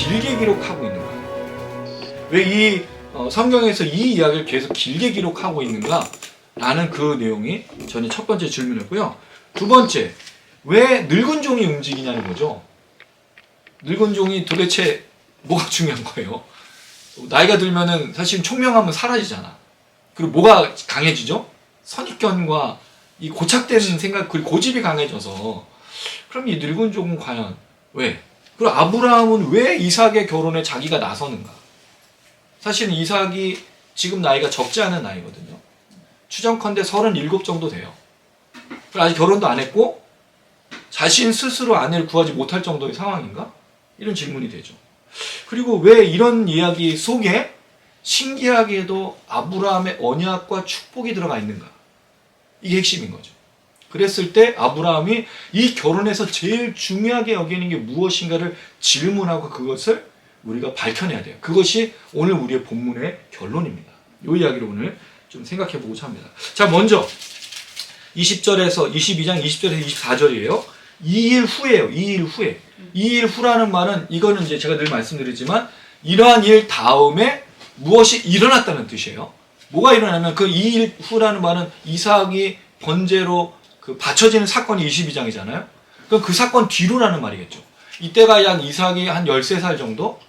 길게 기록하고 있는가? 왜 이 성경에서 이 이야기를 계속 길게 기록하고 있는가? 라는 그 내용이 저는 첫 번째 질문이었고요. 두 번째, 왜 늙은 종이 움직이냐는 거죠. 늙은 종이 도대체 뭐가 중요한 거예요? 나이가 들면은 사실 총명함은 사라지잖아. 그리고 뭐가 강해지죠? 선입견과 이 고착된 생각, 그리고 고집이 강해져서. 그럼 이 늙은 종은 과연 왜? 그리고 아브라함은 왜 이삭의 결혼에 자기가 나서는가? 사실은 이삭이 지금 나이가 적지 않은 나이거든요. 추정컨대 37 정도 돼요. 그리고 아직 결혼도 안 했고 자신 스스로 아내를 구하지 못할 정도의 상황인가? 이런 질문이 되죠. 그리고 왜 이런 이야기 속에 신기하게도 아브라함의 언약과 축복이 들어가 있는가? 이게 핵심인 거죠. 그랬을 때 아브라함이 이 결혼에서 제일 중요하게 여기는 게 무엇인가를 질문하고 그것을 우리가 밝혀내야 돼요. 그것이 오늘 우리의 본문의 결론입니다. 이 이야기를 오늘 좀 생각해 보고자 합니다. 자, 먼저 20절에서 22장 20절에서 24절이에요. 2일 후예요. 2일 후에. 2일 후라는 말은 이거는 이제 제가 늘 말씀드리지만 이러한 일 다음에 무엇이 일어났다는 뜻이에요. 뭐가 일어나면 그 2일 후라는 말은 이삭이 번제로 그 바쳐지는 사건이 22장이잖아요. 그럼 그 사건 뒤로라는 말이겠죠. 이때가 약 이삭이 한 13살 정도?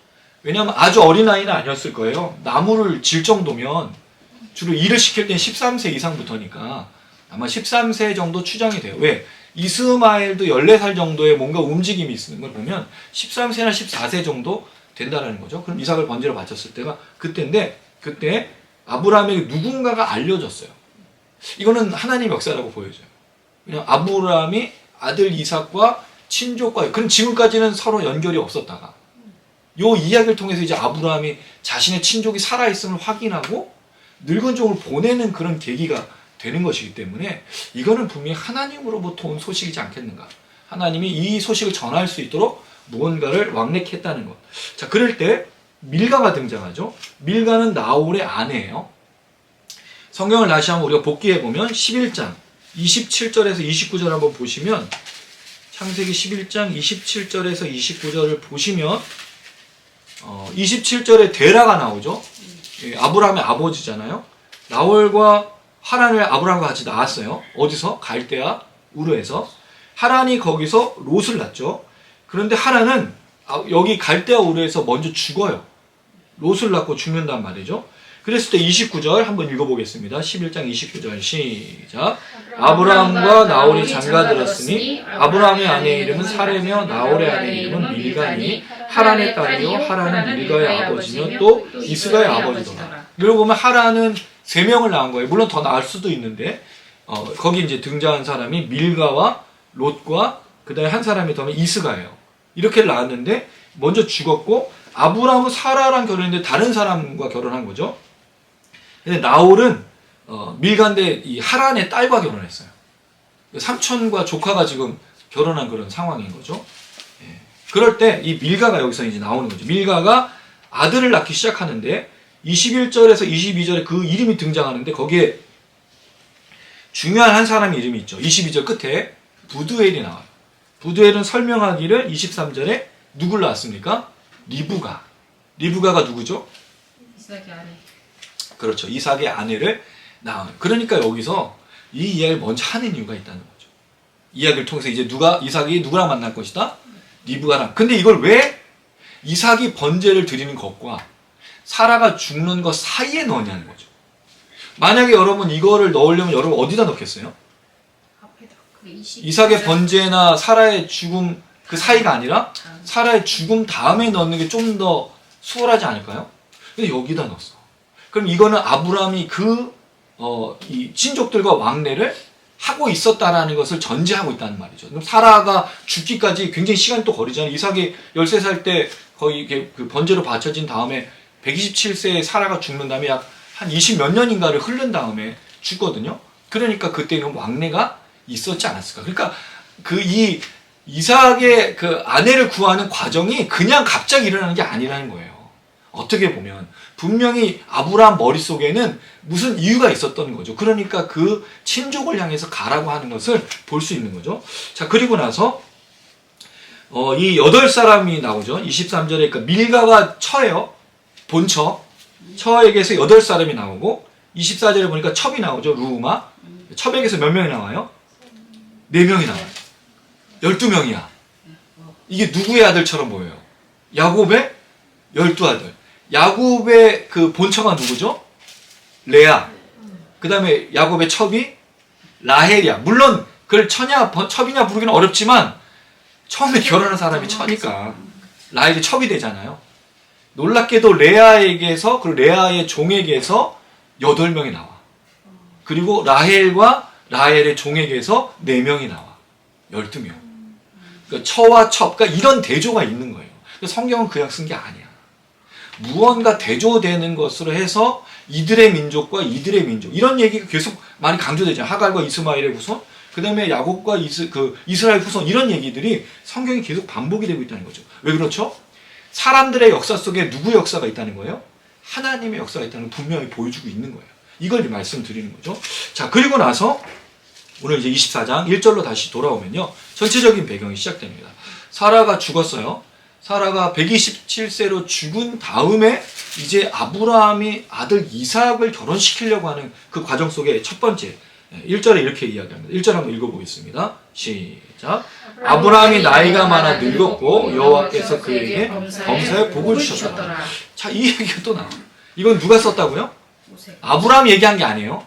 왜냐하면 아주 어린아이는 아니었을 거예요. 나무를 질 정도면 주로 일을 시킬 땐 13세 이상부터니까 아마 13세 정도 추정이 돼요. 왜? 이스마엘도 14살 정도의 뭔가 움직임이 있는 걸 보면 13세나 14세 정도 된다는 거죠. 그럼 이삭을 번제로 바쳤을 때가 그때인데 그때 아브라함에게 누군가가 알려줬어요. 이거는 하나님의 역사라고 보여져요. 그냥 아브라함이 아들 이삭과 친족과 그럼 지금까지는 서로 연결이 없었다가 요 이야기를 통해서 이제 아브라함이 자신의 친족이 살아있음을 확인하고 늙은 종을 보내는 그런 계기가 되는 것이기 때문에 이거는 분명히 하나님으로부터 온 소식이지 않겠는가. 하나님이 이 소식을 전할 수 있도록 무언가를 왕래했다는 것. 자, 그럴 때 밀가가 등장하죠. 밀가는 나홀의 아내예요. 성경을 다시 한번 우리가 복기해 보면 11장 27절에서 29절 한번 보시면 창세기 11장 27절에서 29절을 보시면 27절에 데라가 나오죠. 아브라함의 아버지잖아요. 나홀과 하란을 아브라함과 같이 낳았어요. 어디서? 갈대아 우르에서. 하란이 거기서 롯을 낳죠. 그런데 하란은 여기 갈대아 우르에서 먼저 죽어요. 롯을 낳고 죽는단 말이죠. 그랬을 때 29절 한번 읽어보겠습니다. 11장 29절 시작. 아브라함과 나홀이 장가들었으니 아브라함의 아내의 이름은 사레며 나홀의 아내의 이름은 밀가니 하란의 딸이요 하란은 밀가의 아버지며 또 이스가의 아버지더라. 여기 보면 하란은 3명을 낳은 거예요. 물론 더 낳을 수도 있는데 거기 이제 등장한 사람이 밀가와 롯과 그 다음에 한 사람이 더면 이스가예요. 이렇게 낳았는데 먼저 죽었고 아브라함은 사라랑 결혼했는데 다른 사람과 결혼한 거죠. 근데 나홀은 밀가인데 이 하란의 딸과 결혼했어요. 삼촌과 조카가 지금 결혼한 그런 상황인 거죠. 예. 그럴 때 이 밀가가 여기서 이제 나오는 거죠. 밀가가 아들을 낳기 시작하는데 21절에서 22절에 그 이름이 등장하는데 거기에 중요한 한 사람 이름이 있죠. 22절 끝에 부두엘이 나와요. 부두엘은 설명하기를 23절에 누굴 낳았습니까? 리브가. 리브가가 누구죠? 이삭의 아내. 그렇죠. 이삭의 아내를 낳아요. 그러니까 여기서 이 이야기를 먼저 하는 이유가 있다는 거죠. 이야기를 통해서 이제 이삭이 누구랑 만날 것이다? 리브가랑. 근데 이걸 왜 이삭이 번제를 드리는 것과 사라가 죽는 것 사이에 넣냐는 거죠. 만약에 여러분 이거를 넣으려면 여러분 어디다 넣겠어요? 앞에다. 이삭의 번제나 사라의 죽음 그 사이가 아니라 사라의 죽음 다음에 넣는 게 좀 더 수월하지 않을까요? 근데 여기다 넣었어. 그럼 이거는 아브라함이 이 친족들과 왕래를 하고 있었다라는 것을 전제하고 있다는 말이죠. 그럼 사라가 죽기까지 굉장히 시간이 또 걸리잖아요. 이삭이 13살 때 거의 이렇게 그 번제로 바쳐진 다음에 127세에 사라가 죽는 다음에 약 한 20몇 년인가를 흐른 다음에 죽거든요. 그러니까 그때는 왕래가 있었지 않았을까. 그러니까 이 이삭의 그 아내를 구하는 과정이 그냥 갑자기 일어나는 게 아니라는 거예요. 어떻게 보면 분명히 아브라함 머릿속에는 무슨 이유가 있었던 거죠. 그러니까 그 친족을 향해서 가라고 하는 것을 볼 수 있는 거죠. 자, 그리고 나서 이 8사람이 나오죠. 23절에 그러니까 밀가가 처예요. 본처. 처에게서 8사람이 나오고 24절에 보니까 첩이 나오죠. 루우마. 첩에게서 몇 명이 나와요? 4명이 나와요. 12명이야. 이게 누구의 아들처럼 보여요? 야곱의 12아들. 야곱의 그 본처가 누구죠? 레아. 그 다음에 야곱의 첩이 라헬이야. 물론 그걸 첩이냐 부르기는 어렵지만 처음에 결혼한 사람이 처니까 라헬이 첩이 되잖아요. 놀랍게도 레아에게서 그리고 레아의 종에게서 8명이 나와. 그리고 라헬과 라헬의 종에게서 4명이 나와. 12명. 그러니까 처와 첩, 그러니까 이런 대조가 있는 거예요. 성경은 그냥 쓴 게 아니야. 무언가 대조되는 것으로 해서 이들의 민족과 이들의 민족 이런 얘기가 계속 많이 강조되잖아요. 하갈과 이스마엘의 후손, 그 다음에 야곱과 이스라엘 후손 이런 얘기들이 성경이 계속 반복이 되고 있다는 거죠. 왜 그렇죠? 사람들의 역사 속에 누구의 역사가 있다는 거예요? 하나님의 역사가 있다는 걸 분명히 보여주고 있는 거예요. 이걸 말씀드리는 거죠. 자, 그리고 나서 오늘 이제 24장 1절로 다시 돌아오면요. 전체적인 배경이 시작됩니다. 사라가 죽었어요. 사라가 127세로 죽은 다음에 이제 아브라함이 아들 이삭을 결혼시키려고 하는 그 과정 속에 첫 번째 1절에 이렇게 이야기합니다. 1절 한번 읽어보겠습니다. 시작. 아브라함이 나이가 많아 늙었고 여호와께서 그에게 범사에 복을 주셨더라. 자, 이 얘기가 또 나와. 이건 누가 썼다고요? 아브라함이 얘기한 게 아니에요.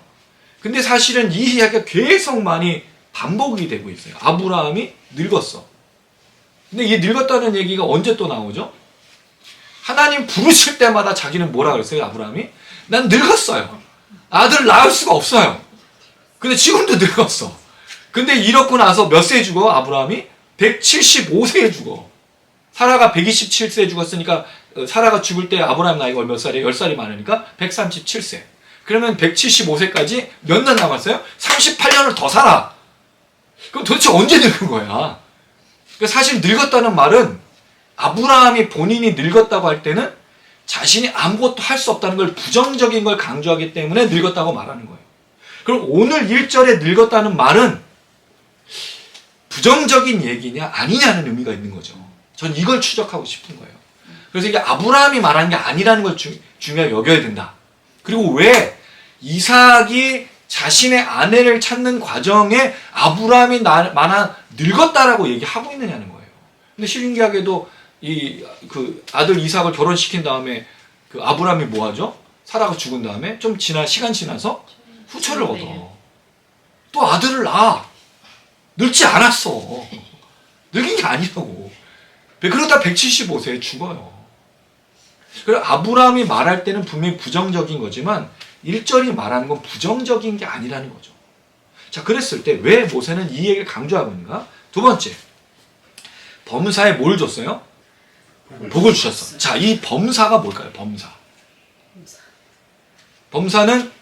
근데 사실은 이 이야기가 계속 많이 반복이 되고 있어요. 아브라함이 늙었어. 근데 이 늙었다는 얘기가 언제 또 나오죠? 하나님 부르실 때마다 자기는 뭐라 그랬어요, 아브라함이? 난 늙었어요. 아들을 낳을 수가 없어요. 근데 지금도 늙었어. 근데 이렇고 나서 몇 세에 죽어, 아브라함이? 175세에 죽어. 사라가 127세에 죽었으니까, 사라가 죽을 때 아브라함 나이가 몇 살이에요? 10살이 많으니까 137세. 그러면 175세까지 몇 년 남았어요? 38년을 더 살아. 그럼 도대체 언제 늙은 거야? 사실 늙었다는 말은 아브라함이 본인이 늙었다고 할 때는 자신이 아무것도 할 수 없다는 걸 부정적인 걸 강조하기 때문에 늙었다고 말하는 거예요. 그럼 오늘 1절에 늙었다는 말은 부정적인 얘기냐 아니냐는 의미가 있는 거죠. 전 이걸 추적하고 싶은 거예요. 그래서 이게 아브라함이 말하는 게 아니라는 걸 중요하게 여겨야 된다. 그리고 왜 이삭이 자신의 아내를 찾는 과정에 아브라함이 만한 늙었다라고 얘기하고 있느냐는 거예요. 근데 신기하게도 그 아들 이삭을 결혼시킨 다음에 그 아브라함이 뭐 하죠? 사라가 죽은 다음에 좀 시간 지나서 후처를 얻어. 또 아들을 낳아. 늙지 않았어. 늙은 게 아니라고. 그러다 175세에 죽어요. 그래서 아브라함이 말할 때는 분명히 부정적인 거지만 1절이 말하는 건 부정적인 게 아니라는 거죠. 자, 그랬을 때 왜 모세는 이 얘기를 강조하고 있는가? 두 번째, 범사에 뭘 줬어요? 복을 주셨어. 자, 이 범사가 뭘까요? 범사는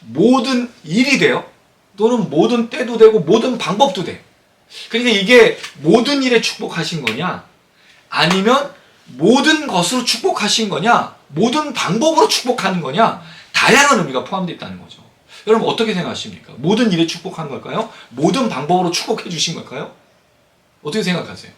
모든 일이 돼요. 또는 모든 때도 되고 모든 방법도 돼. 그러니까 이게 모든 일에 축복하신 거냐? 아니면 모든 것으로 축복하신 거냐? 모든 방법으로 축복하는 거냐? 다양한 의미가 포함되어 있다는 거죠. 여러분 어떻게 생각하십니까? 모든 일에 축복한 걸까요? 모든 방법으로 축복해 주신 걸까요? 어떻게 생각하세요?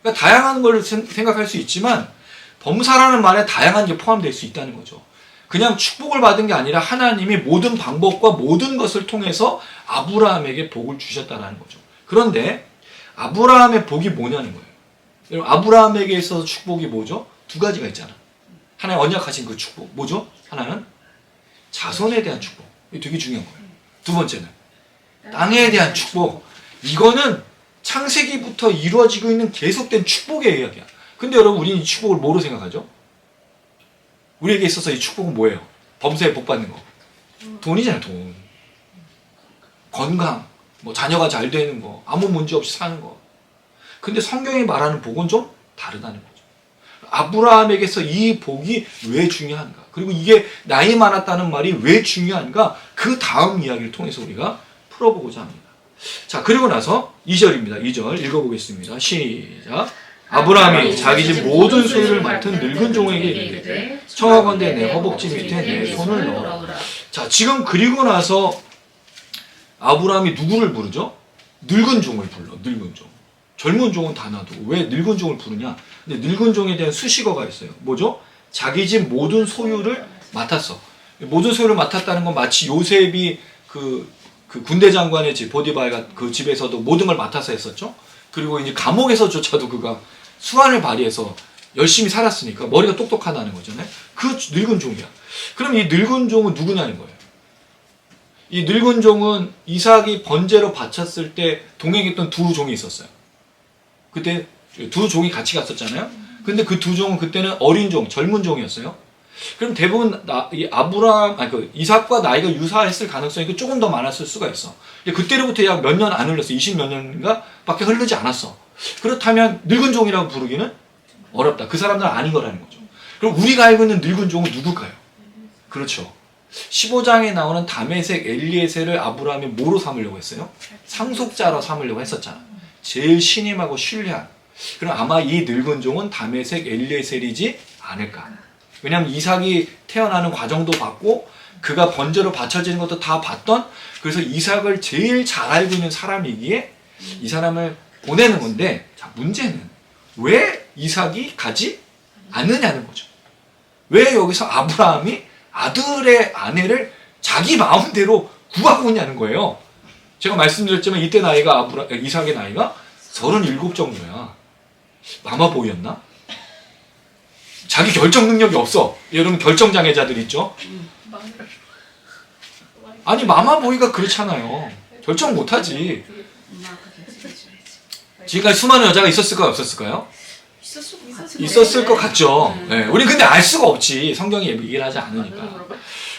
그러니까 다양한 걸 생각할 수 있지만 범사라는 말에 다양한 게 포함될 수 있다는 거죠. 그냥 축복을 받은 게 아니라 하나님이 모든 방법과 모든 것을 통해서 아브라함에게 복을 주셨다는 거죠. 그런데 아브라함의 복이 뭐냐는 거예요. 여러분 아브라함에게 있어서 축복이 뭐죠? 두 가지가 있잖아. 하나님 언약하신 그 축복 뭐죠? 하나는 자손에 대한 축복. 이게 되게 중요한 거예요. 두 번째는 땅에 대한 축복. 이거는 창세기부터 이루어지고 있는 계속된 축복의 이야기야. 근데 여러분 우리는 이 축복을 뭐로 생각하죠? 우리에게 있어서 이 축복은 뭐예요? 범사에 복 받는 거. 돈이잖아요, 돈. 건강, 뭐 자녀가 잘 되는 거, 아무 문제 없이 사는 거. 근데 성경이 말하는 복은 좀 다르다는 거죠. 아브라함에게서 이 복이 왜 중요한가? 그리고 이게 나이 많았다는 말이 왜 중요한가? 그 다음 이야기를 통해서 우리가 풀어보고자 합니다. 자, 그리고 나서 2절입니다. 2절 읽어보겠습니다. 시작. 아브라함이 자기 집 모든 소유를 맡은 늙은 종에게 이르되 청하건대 내 허벅지 밑에 내 손을 넣어라. 자, 지금 그리고 나서 아브라함이 누구를 부르죠? 늙은 종을 불러. 늙은 종. 젊은 종은 다 놔두고 왜 늙은 종을 부르냐? 근데 늙은 종에 대한 수식어가 있어요. 뭐죠? 자기 집 모든 소유를 맡았어. 모든 소유를 맡았다는 건 마치 요셉이 그 군대 장관의 집 보디발가 그 집에서도 모든 걸 맡아서 했었죠. 그리고 이제 감옥에서조차도 그가 수완을 발휘해서 열심히 살았으니까 머리가 똑똑하다는 거잖아요. 그 늙은 종이야. 그럼 이 늙은 종은 누구냐는 거예요. 이 늙은 종은 이삭이 번제로 바쳤을 때 동행했던 두 종이 있었어요. 그때 두 종이 같이 갔었잖아요. 근데 그 두 종은 그때는 어린 종, 젊은 종이었어요. 그럼 대부분 이삭과 나이가 유사했을 가능성이 조금 더 많았을 수가 있어. 그때로부터 약 몇 년 안 흘렀어. 20몇 년인가 밖에 흐르지 않았어. 그렇다면 늙은 종이라고 부르기는 어렵다. 그 사람들은 아닌 거라는 거죠. 그럼 우리가 알고 있는 늙은 종은 누굴까요? 그렇죠. 15장에 나오는 다메섹 엘리에셀을 아브라함이 뭐로 삼으려고 했어요? 상속자로 삼으려고 했었잖아. 제일 신임하고 신뢰한. 그럼 아마 이 늙은 종은 다메섹 엘리에셀이지 않을까. 왜냐하면 이삭이 태어나는 과정도 봤고 그가 번제로 바쳐지는 것도 다 봤던, 그래서 이삭을 제일 잘 알고 있는 사람이기에 이 사람을 보내는 건데, 자, 문제는 왜 이삭이 가지 않느냐는 거죠. 왜 여기서 아브라함이 아들의 아내를 자기 마음대로 구하고 있냐는 거예요. 제가 말씀드렸지만 이때 나이가 이삭의 나이가 37 정도야. 마마보이였나? 자기 결정 능력이 없어. 여러분 결정장애자들 있죠? 아니 마마보이가 그렇잖아요. 결정 못하지. 지금까지 수많은 여자가 있었을까요? 없었을까요? 있었을 것 같죠. 네. 우리 근데 알 수가 없지. 성경이 얘기를 하지 않으니까.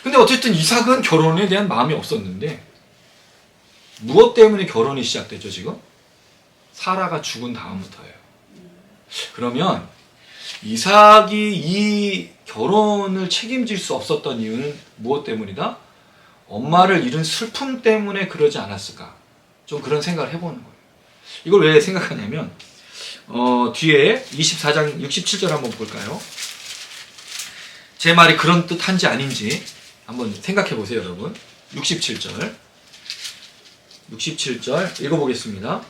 근데 어쨌든 이삭은 결혼에 대한 마음이 없었는데 무엇 때문에 결혼이 시작되죠 지금? 사라가 죽은 다음부터예요. 그러면 이삭이 이 결혼을 책임질 수 없었던 이유는 무엇 때문이다? 엄마를 잃은 슬픔 때문에 그러지 않았을까? 좀 그런 생각을 해보는 거예요. 이걸 왜 생각하냐면 뒤에 24장 67절 한번 볼까요? 제 말이 그런 뜻한지 아닌지 한번 생각해 보세요, 여러분. 67절 읽어보겠습니다.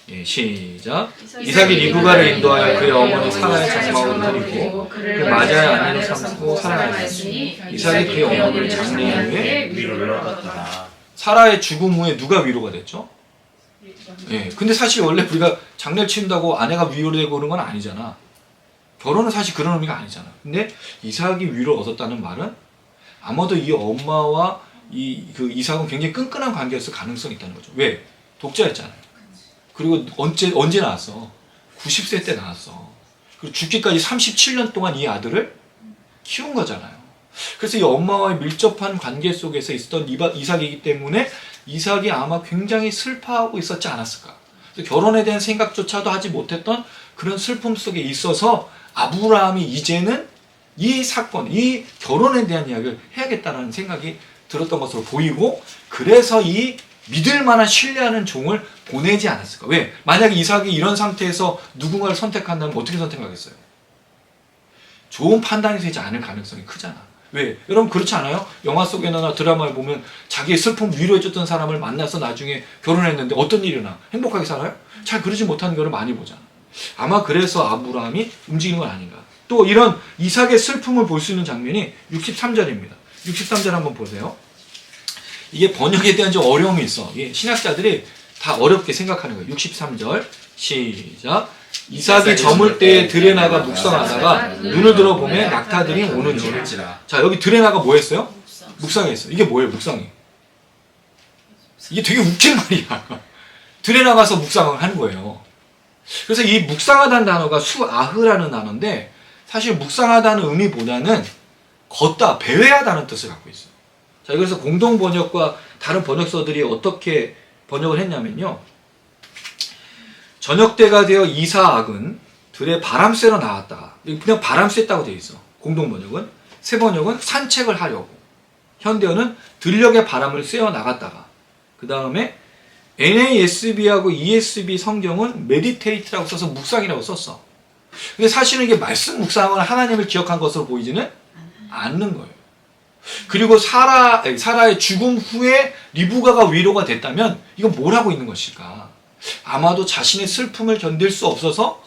예, 시작. 이삭이 리브가를 인도하여 그의 어머니 사라의 장막으로 데리고 그 맞아야 아내로 삼고 살아났으니 이삭이 그의 어머니를 장례한 후에 위로를 얻었다. 사라의 죽음 후에 누가 위로가 됐죠? 예, 근데 사실 원래 우리가 장례를 치른다고 아내가 위로되고 그런 건 아니잖아. 결혼은 사실 그런 의미가 아니잖아. 근데 이삭이 위로를 얻었다는 말은 아마도 이 엄마와 이삭은 굉장히 끈끈한 관계였을 가능성이 있다는 거죠. 왜? 독자였잖아요. 그리고 언제 나왔어? 90세 때 나왔어. 그리고 죽기까지 37년 동안 이 아들을 키운 거잖아요. 그래서 이 엄마와의 밀접한 관계 속에서 있었던 이삭이기 때문에 이삭이 아마 굉장히 슬퍼하고 있었지 않았을까. 결혼에 대한 생각조차도 하지 못했던 그런 슬픔 속에 있어서 아브라함이 이제는 이 사건, 이 결혼에 대한 이야기를 해야겠다는 생각이 들었던 것으로 보이고, 그래서 이 믿을 만한 신뢰하는 종을 보내지 않았을까. 왜? 만약에 이삭이 이런 상태에서 누군가를 선택한다면 어떻게 선택하겠어요? 좋은 판단이 되지 않을 가능성이 크잖아. 왜? 여러분 그렇지 않아요? 영화 속에나 드라마를 보면 자기의 슬픔 위로해줬던 사람을 만나서 나중에 결혼했는데 어떤 일이 일어나? 행복하게 살아요? 잘 그러지 못하는 경우를 많이 보잖아. 아마 그래서 아브라함이 움직이는 건 아닌가. 또 이런 이삭의 슬픔을 볼 수 있는 장면이 63절입니다. 63절 한번 보세요. 이게 번역에 대한 좀 어려움이 있어. 이게 신학자들이 다 어렵게 생각하는 거예요. 63절 시작. 이삭이 저물 때에 들에 나가 묵상하다가 눈을 들어보면 낙타들이 오는지라. 자, 여기 들에 나가 뭐 했어요? 묵상했어요. 이게 뭐예요, 묵상이? 이게 되게 웃긴 말이야. 들에 나가서 묵상을 하는 거예요. 그래서 이 묵상하다는 단어가 수아흐라는 단어인데 사실 묵상하다는 의미보다는 걷다, 배회하다는 뜻을 갖고 있어요. 자, 그래서 공동 번역과 다른 번역서들이 어떻게 번역을 했냐면요. 저녁 때가 되어 이삭은 들에 바람 쐬러 나왔다. 그냥 바람 쐬다고 되어 있어. 공동 번역은. 새 번역은 산책을 하려고. 현대어는 들녘에 바람을 쐬어 나갔다가. 그 다음에 NASB하고 ESB 성경은 meditate라고 써서 묵상이라고 썼어. 근데 사실은 이게 말씀 묵상은 하나님을 기억한 것으로 보이지는 않는 거예요. 그리고 사라의 죽음 후에 리브가가 위로가 됐다면 이건 뭘 하고 있는 것일까? 아마도 자신의 슬픔을 견딜 수 없어서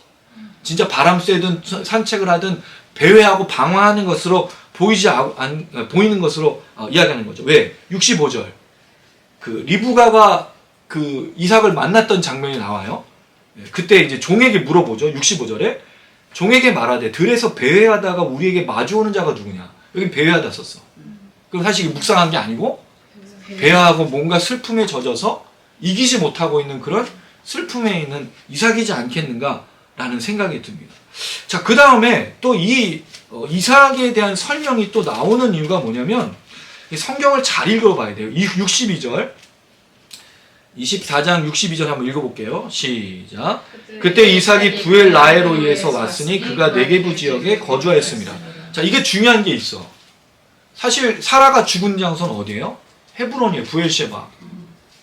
진짜 바람 쐬든 산책을 하든 배회하고 방황하는 것으로 보이는 것으로 이야기하는 거죠. 왜? 65절. 그 리브가가 그 이삭을 만났던 장면이 나와요. 그때 이제 종에게 물어보죠. 65절에 종에게 말하되 들에서 배회하다가 우리에게 마주오는 자가 누구냐. 여기 배회하다 썼어. 그럼 사실 이게 묵상한 게 아니고 배회하고 뭔가 슬픔에 젖어서 이기지 못하고 있는 그런 슬픔에 있는 이삭이지 않겠는가라는 생각이 듭니다. 자, 그 다음에 또 이 이삭에 대한 설명이 또 나오는 이유가 뭐냐면 성경을 잘 읽어봐야 돼요. 62절 24장 62절 한번 읽어볼게요. 시작. 그때 이삭이 부엘 라헬로이에서 왔으니 그가 네게부 지역에 거주하였습니다. 자, 이게 중요한 게 있어. 사실 사라가 죽은 장소는 어디예요? 헤브론이에요. 부엘셰바.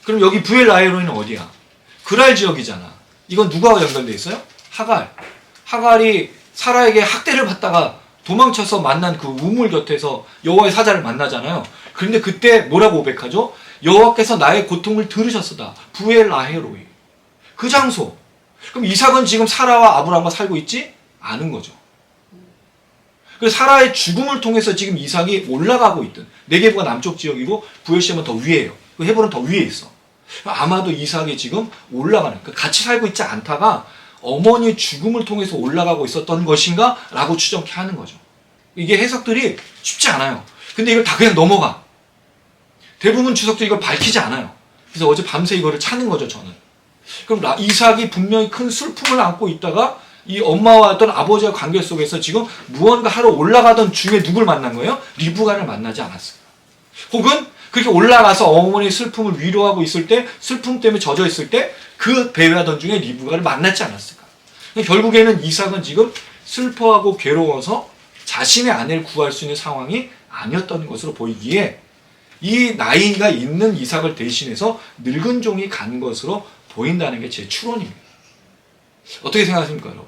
그럼 여기 부엘 라헬로이는 어디야? 그랄 지역이잖아. 이건 누가 연관돼 있어요? 하갈. 하갈이 사라에게 학대를 받다가 도망쳐서 만난 그 우물 곁에서 여호와의 사자를 만나잖아요. 그런데 그때 뭐라고 고백하죠? 여호와께서 나의 고통을 들으셨으다. 부엘 라헬로이. 그 장소. 그럼 이삭은 지금 사라와 아브라함과 살고 있지? 않은 거죠. 그래서 사라의 죽음을 통해서 지금 이삭이 올라가고 있든 네게부가 남쪽 지역이고 부엘셰바는 더 위에요. 그 헤브론 더 위에 있어. 아마도 이삭이 지금 올라가는, 같이 살고 있지 않다가 어머니의 죽음을 통해서 올라가고 있었던 것인가? 라고 추정케 하는 거죠. 이게 해석들이 쉽지 않아요. 근데 이걸 다 그냥 넘어가. 대부분 주석들이 이걸 밝히지 않아요. 그래서 어제 밤새 이거를 찾는 거죠, 저는. 그럼 이삭이 분명히 큰 슬픔을 안고 있다가 이 엄마와 어떤 아버지와 관계 속에서 지금 무언가 하러 올라가던 중에 누굴 만난 거예요? 리브가를 만나지 않았어요. 혹은 그렇게 올라가서 어머니의 슬픔을 위로하고 있을 때, 슬픔 때문에 젖어 있을 때 그 배회하던 중에 리브가를 만났지 않았을까? 결국에는 이삭은 지금 슬퍼하고 괴로워서 자신의 아내를 구할 수 있는 상황이 아니었던 것으로 보이기에 이 나이가 있는 이삭을 대신해서 늙은 종이 간 것으로 보인다는 게 제 추론입니다. 어떻게 생각하십니까, 여러분?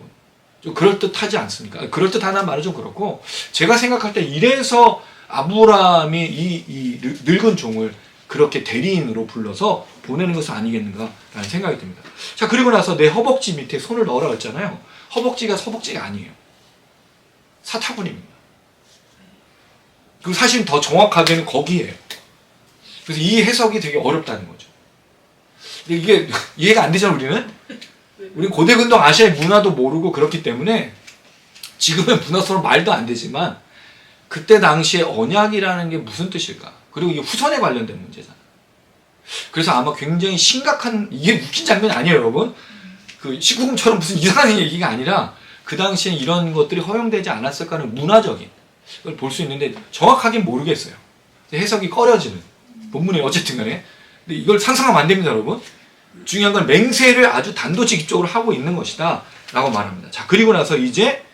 좀 그럴듯하지 않습니까? 그럴듯하다는 말은 좀 그렇고, 제가 생각할 때 이래서 아브라함이 이 늙은 종을 그렇게 대리인으로 불러서 보내는 것은 아니겠는가라는 생각이 듭니다. 자, 그리고 나서 내 허벅지 밑에 손을 넣으라 했잖아요. 허벅지가 서벅지가 아니에요. 사타구니입니다. 그리고 사실 더 정확하게는 거기에요. 그래서 이 해석이 되게 어렵다는 거죠. 근데 이게 이해가 안 되잖아, 우리는 고대 근동 아시아의 문화도 모르고 그렇기 때문에 지금의 문화서는 말도 안 되지만 그때 당시에 언약이라는 게 무슨 뜻일까? 그리고 이게 후손에 관련된 문제잖아. 그래서 아마 굉장히 심각한, 이게 웃긴 장면이 아니에요, 여러분. 그 19금처럼 무슨 이상한 얘기가 아니라 그 당시에 이런 것들이 허용되지 않았을까 하는 문화적인 걸 볼 수 있는데 정확하긴 모르겠어요. 해석이 꺼려지는 본문에 어쨌든 간에. 근데 이걸 상상하면 안 됩니다, 여러분. 중요한 건 맹세를 아주 단도직입적으로 하고 있는 것이다 라고 말합니다. 자, 그리고 나서 이제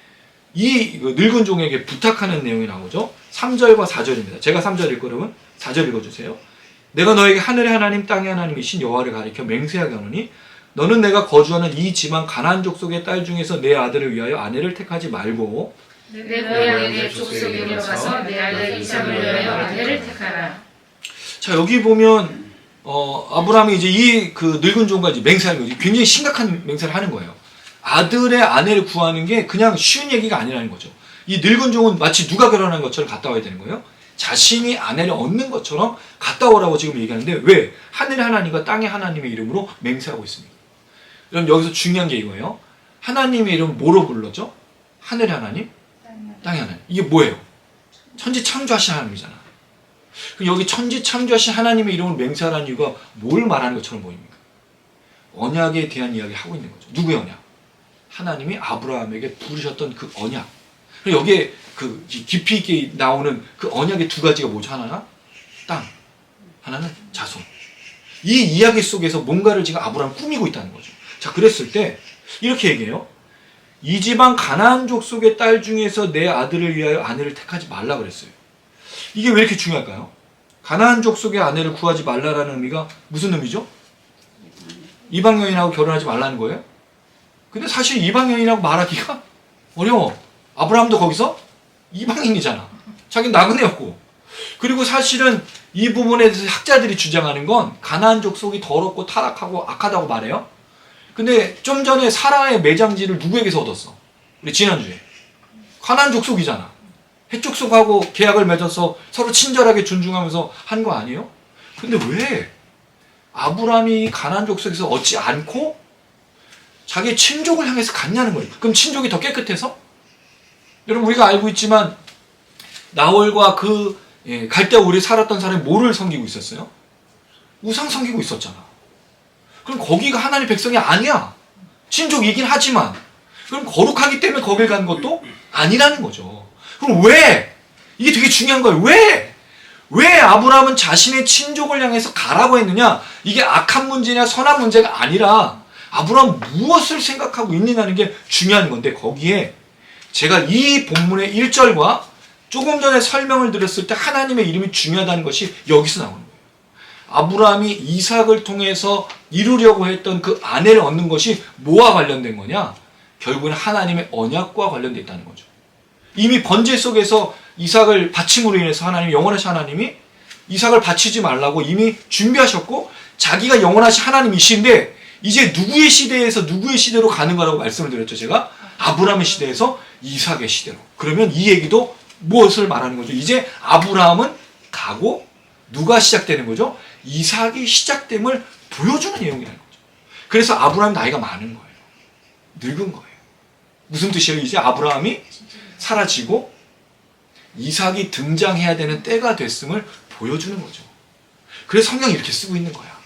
이 늙은 종에게 부탁하는 내용이 나오죠. 3절과 4절입니다. 제가 3절 읽고 그러면 4절 읽어주세요. 내가 너에게 하늘의 하나님 땅의 하나님이신 여호와를 가리켜 맹세하게 하노니 너는 내가 거주하는 이 지방 가나안 족속의 딸 중에서 내 아들을 위하여 아내를 택하지 말고 내 고향의 내 족속에 들어가서 내 아들 이삭을 위하여 아내를 택하라. 자, 여기 보면 아브라함이 이제 이 그 늙은 종과 이제 맹세하는 거죠. 굉장히 심각한 맹세를 하는 거예요. 아들의 아내를 구하는 게 그냥 쉬운 얘기가 아니라는 거죠. 이 늙은 종은 마치 누가 결혼한 것처럼 갔다 와야 되는 거예요. 자신이 아내를 얻는 것처럼 갔다 오라고 지금 얘기하는데 왜? 하늘의 하나님과 땅의 하나님의 이름으로 맹세하고 있습니다. 그럼 여기서 중요한 게 이거예요. 하나님의 이름 뭐로 불러죠? 하늘의 하나님, 땅의 하나님. 이게 뭐예요? 천지 창조하신 하나님이잖아. 그럼 여기 천지 창조하신 하나님의 이름을 맹세하라는 이유가 뭘 말하는 것처럼 보입니까? 언약에 대한 이야기를 하고 있는 거죠. 누구의 언약? 하나님이 아브라함에게 부르셨던 그 언약. 여기에 그 깊이 있게 나오는 그 언약의 두 가지가 뭐죠? 하나는 땅, 하나는 자손. 이 이야기 속에서 뭔가를 지금 아브라함 꾸미고 있다는 거죠. 자, 그랬을 때 이렇게 얘기해요. 이 지방 가나안 족속의 딸 중에서 내 아들을 위하여 아내를 택하지 말라 그랬어요. 이게 왜 이렇게 중요할까요? 가나안 족속의 아내를 구하지 말라라는 의미가 무슨 의미죠? 이방 여인하고 결혼하지 말라는 거예요? 근데 사실 이방 여인이라고 말하기가 어려워. 아브라함도 거기서 이방인이잖아. 자기는 나그네였고. 그리고 사실은 이 부분에 대해서 학자들이 주장하는 건 가나안 족속이 더럽고 타락하고 악하다고 말해요. 근데 좀 전에 사라의 매장지를 누구에게서 얻었어? 우리 지난주에. 가나안 족속이잖아. 헷 족속하고 계약을 맺어서 서로 친절하게 존중하면서 한 거 아니에요? 근데 왜 아브라함이 가나안 족속에서 얻지 않고 자기의 친족을 향해서 갔냐는 거예요. 그럼 친족이 더 깨끗해서? 여러분 우리가 알고 있지만 나홀과 그 갈대아 우리 살았던 사람이 뭐를 섬기고 있었어요? 우상 섬기고 있었잖아. 그럼 거기가 하나님의 백성이 아니야. 친족이긴 하지만 그럼 거룩하기 때문에 거길 간 것도 아니라는 거죠. 그럼 왜? 이게 되게 중요한 거예요. 왜 아브라함은 자신의 친족을 향해서 가라고 했느냐? 이게 악한 문제냐 선한 문제가 아니라 아브라함 무엇을 생각하고 있느냐는 게 중요한 건데 거기에 제가 이 본문의 1절과 조금 전에 설명을 드렸을 때 하나님의 이름이 중요하다는 것이 여기서 나오는 거예요. 아브라함이 이삭을 통해서 이루려고 했던 그 아내를 얻는 것이 뭐와 관련된 거냐? 결국은 하나님의 언약과 관련되어 있다는 거죠. 이미 번제 속에서 이삭을 바침으로 인해서 하나님, 영원하신 하나님이 이삭을 바치지 말라고 이미 준비하셨고 자기가 영원하신 하나님이신데 이제 누구의 시대에서 누구의 시대로 가는 거라고 말씀을 드렸죠. 제가 아브라함의 시대에서 이삭의 시대로. 그러면 이 얘기도 무엇을 말하는 거죠? 이제 아브라함은 가고 누가 시작되는 거죠? 이삭이 시작됨을 보여주는 내용이라는 거죠. 그래서 아브라함 나이가 많은 거예요. 늙은 거예요. 무슨 뜻이에요? 이제 아브라함이 사라지고 이삭이 등장해야 되는 때가 됐음을 보여주는 거죠. 그래서 성경이 이렇게 쓰고 있는 거야.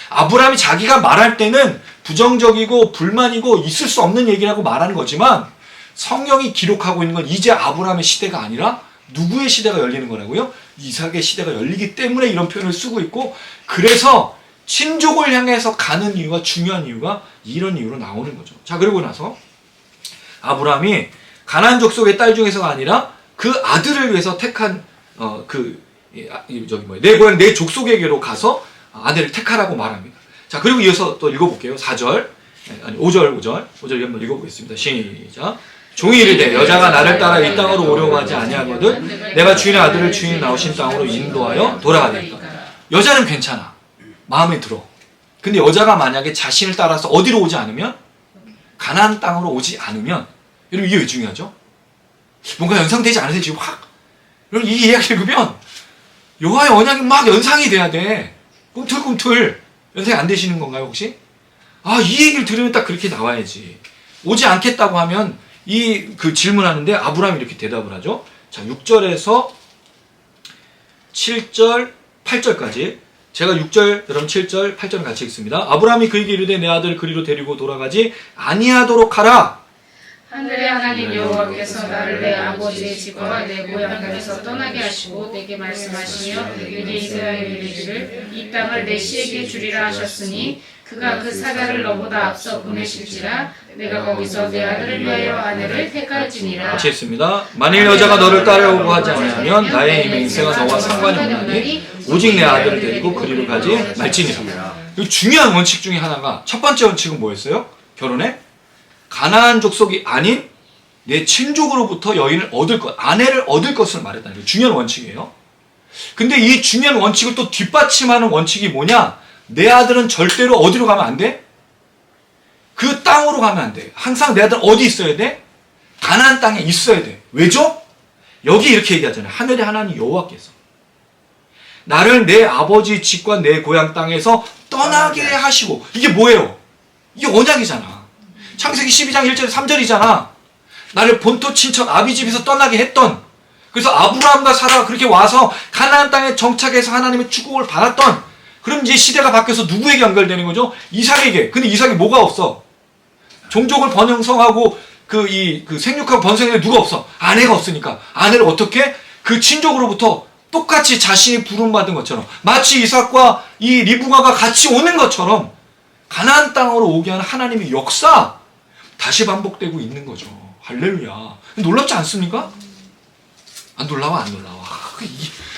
아브라함이 자기가 말할 때는 부정적이고 불만이고 있을 수 없는 얘기라고 말하는 거지만 성경이 기록하고 있는 건 이제 아브라함의 시대가 아니라 누구의 시대가 열리는 거라고요? 이삭의 시대가 열리기 때문에 이런 표현을 쓰고 있고 그래서 친족을 향해서 가는 이유가 중요한 이유가 이런 이유로 나오는 거죠. 자, 그러고 나서 아브라함이 가나안 족속의 딸 중에서가 아니라 그 아들을 위해서 택한 내 고향 내 족속에게로 가서 아내를 택하라고 말합니다. 자, 그리고 이어서 또 읽어볼게요. 4절, 아니 5절 한번 읽어보겠습니다. 시작. 종이 이르되 여자가 나를 따라 이 땅으로 오려고 하지 아니하거든 내가 주인의 아들을 주인이 나오신 땅으로 인도하여 돌아가리이까. 여자는 괜찮아. 마음에 들어. 근데 여자가 만약에 자신을 따라서 어디로 오지 않으면 가나안 땅으로 오지 않으면 여러분 이게 왜 중요하죠? 뭔가 연상되지 않으세요? 지금 확 여러분 이 이야기 읽으면 여호와의 언약이 막 연상이 돼야 돼. 꿈틀꿈틀 연상이 안 되시는 건가요 혹시? 아, 이 얘기를 들으면 딱 그렇게 나와야지. 오지 않겠다고 하면 그 질문하는데 아브라함이 이렇게 대답을 하죠. 자, 6절에서 7절, 8절까지 제가 6절, 여러분 7절, 8절을 같이 읽습니다. 아브라함이 그에게 이르되 내 아들을 그리로 데리고 돌아가지 아니하도록 하라. 하늘의 하나님 여호와께서 나를 내 아버지의 집과 내 고향 땅에서 떠나게 하시고 내게 말씀하시며 내게 이스라엘 이르기를 이 땅을 내 씨에게 주리라 하셨으니 그가 그 사자를 너보다 앞서 보내실지라 내가 거기서 내 아들을 위하여 아내를 택할지니라. 같이 읽습니다. 만일 여자가 너를 따라오고 하지 않으면 나의 인생은 너와 상관이 없나니 오직 내 아들을 데리고 그리로 가지 말지니라. 이 중요한 원칙 중에 하나가 첫 번째 원칙은 뭐였어요? 결혼에 가나안 족속이 아닌 내 친족으로부터 여인을 얻을 것, 아내를 얻을 것을 말했다는 게 중요한 원칙이에요. 근데 이 중요한 원칙을 또 뒷받침하는 원칙이 뭐냐? 내 아들은 절대로 어디로 가면 안 돼? 그 땅으로 가면 안 돼. 항상 내 아들은 어디 있어야 돼? 가나안 땅에 있어야 돼. 왜죠? 여기 이렇게 얘기하잖아요. 하늘의 하나님 여호와께서 나를 내 아버지 집과 내 고향 땅에서 떠나게 하시고. 이게 뭐예요? 이게 언약이잖아. 창세기 12장 1절 3절이잖아. 나를 본토 친척 아비 집에서 떠나게 했던, 그래서 아브라함과 사라가 그렇게 와서 가나안 땅에 정착해서 하나님의 축복을 받았던, 그럼 이제 시대가 바뀌어서 누구에게 연결되는 거죠? 이삭에게. 근데 이삭이 뭐가 없어? 종족을 번영성하고 그 생육하고 번성에 누가 없어? 아내가 없으니까. 아내를 어떻게? 그 친족으로부터 똑같이 자신이 부름받은 것처럼, 마치 이삭과 이 리브가가 같이 오는 것처럼 가나안 땅으로 오게 하는 하나님의 역사 다시 반복되고 있는 거죠. 할렐루야. 놀랍지 않습니까? 안 놀라워, 안 놀라워.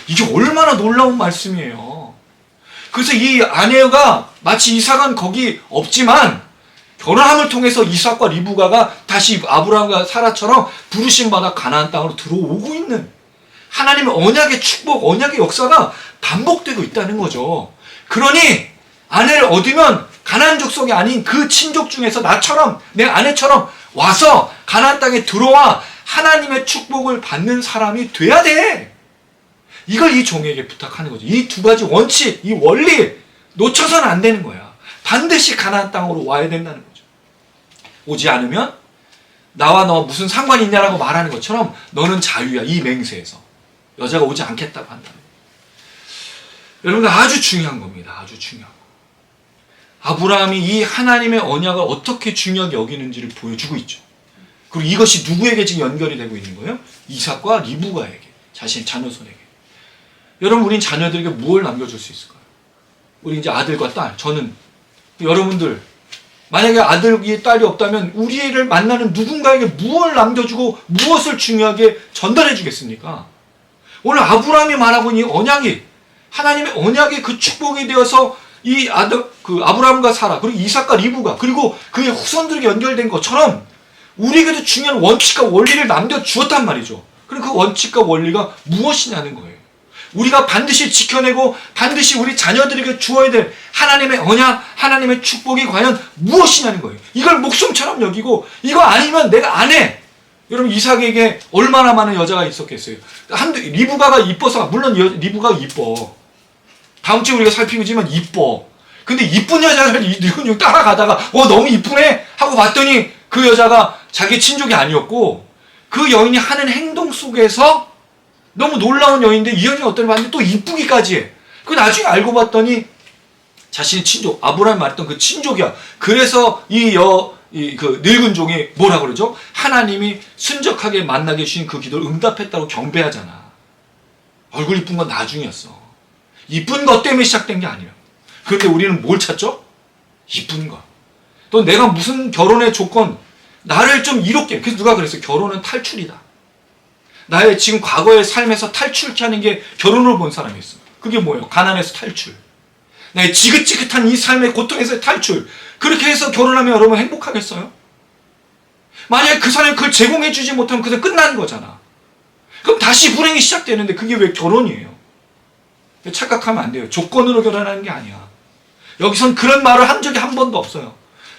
이게 얼마나 놀라운 말씀이에요. 그래서 이 아내가 마치 이삭은 거기 없지만 결혼함을 통해서 이삭과 리브가가 다시 아브라함과 사라처럼 부르심받아 가나안 땅으로 들어오고 있는 하나님의 언약의 축복, 언약의 역사가 반복되고 있다는 거죠. 그러니 아내를 얻으면 가나안 족속이 아닌 그 친족 중에서 나처럼 내 아내처럼 와서 가나안 땅에 들어와 하나님의 축복을 받는 사람이 돼야 돼. 이걸 이 종에게 부탁하는 거죠. 이 두 가지 원칙, 이 원리 놓쳐서는 안 되는 거야. 반드시 가나안 땅으로 와야 된다는 거죠. 오지 않으면 나와 너 무슨 상관이 있냐라고 말하는 것처럼 너는 자유야. 이 맹세에서. 여자가 오지 않겠다고 한다는 거예요. 여러분들 아주 중요한 겁니다. 아주 중요한 거. 아브라함이 이 하나님의 언약을 어떻게 중요하게 여기는지를 보여주고 있죠. 그리고 이것이 누구에게 지금 연결이 되고 있는 거예요? 이삭과 리브가에게, 자신의 자녀손에게. 여러분, 우린 자녀들에게 무엇을 남겨줄 수 있을까요? 우리 이제 아들과 딸, 저는 여러분들 만약에 아들이 딸이 없다면 우리 애를 만나는 누군가에게 무엇을 남겨주고 무엇을 중요하게 전달해 주겠습니까? 오늘 아브라함이 말하고 있는 이 언약이 하나님의 언약의 그 축복이 되어서 이 아들, 그 아브라함과 사라, 그리고 이삭과 리브가, 그리고 그의 후손들에게 연결된 것처럼 우리에게도 중요한 원칙과 원리를 남겨주었단 말이죠. 그럼 그 원칙과 원리가 무엇이냐는 거예요. 우리가 반드시 지켜내고 반드시 우리 자녀들에게 주어야 될 하나님의 언약, 하나님의 축복이 과연 무엇이냐는 거예요. 이걸 목숨처럼 여기고 이거 아니면 내가 안 해. 여러분, 이삭에게 얼마나 많은 여자가 있었겠어요. 리브가가 이뻐서, 물론 리브가가 이뻐. 다음 주에 우리가 살피지만 이뻐. 근데 이쁜 여자를 이건 따라가다가 너무 이쁘네 하고 봤더니 그 여자가 자기 친족이 아니었고 그 여인이 하는 행동 속에서 너무 놀라운 여인인데 이 여인이 어떤 봤는데 또 이쁘기까지 해. 그 나중에 알고 봤더니 자신의 친족, 아브라함이 말했던 그 친족이야. 그래서 그 늙은 종이 뭐라 그러죠? 하나님이 순적하게 만나게 주신 그 기도를 응답했다고 경배하잖아. 얼굴 이쁜 건 나중이었어. 이쁜 것 때문에 시작된 게 아니야. 그런데 우리는 뭘 찾죠? 이쁜 것. 또 내가 무슨 결혼의 조건, 나를 좀 이롭게. 그래서 누가 그랬어요? 결혼은 탈출이다. 나의 지금 과거의 삶에서 탈출케 하는 게 결혼을 본 사람이 있어. 그게 뭐예요? 가난에서 탈출. 나의 지긋지긋한 이 삶의 고통에서의 탈출. 그렇게 해서 결혼하면 여러분 행복하겠어요? 만약에 그 사람이 그걸 제공해주지 못하면 그냥 끝나는 거잖아. 그럼 다시 불행이 시작되는데 그게 왜 결혼이에요? 착각하면 안 돼요. 조건으로 결혼하는 게 아니야. 여기선 그런 말을 한 적이 한 번도 없어요.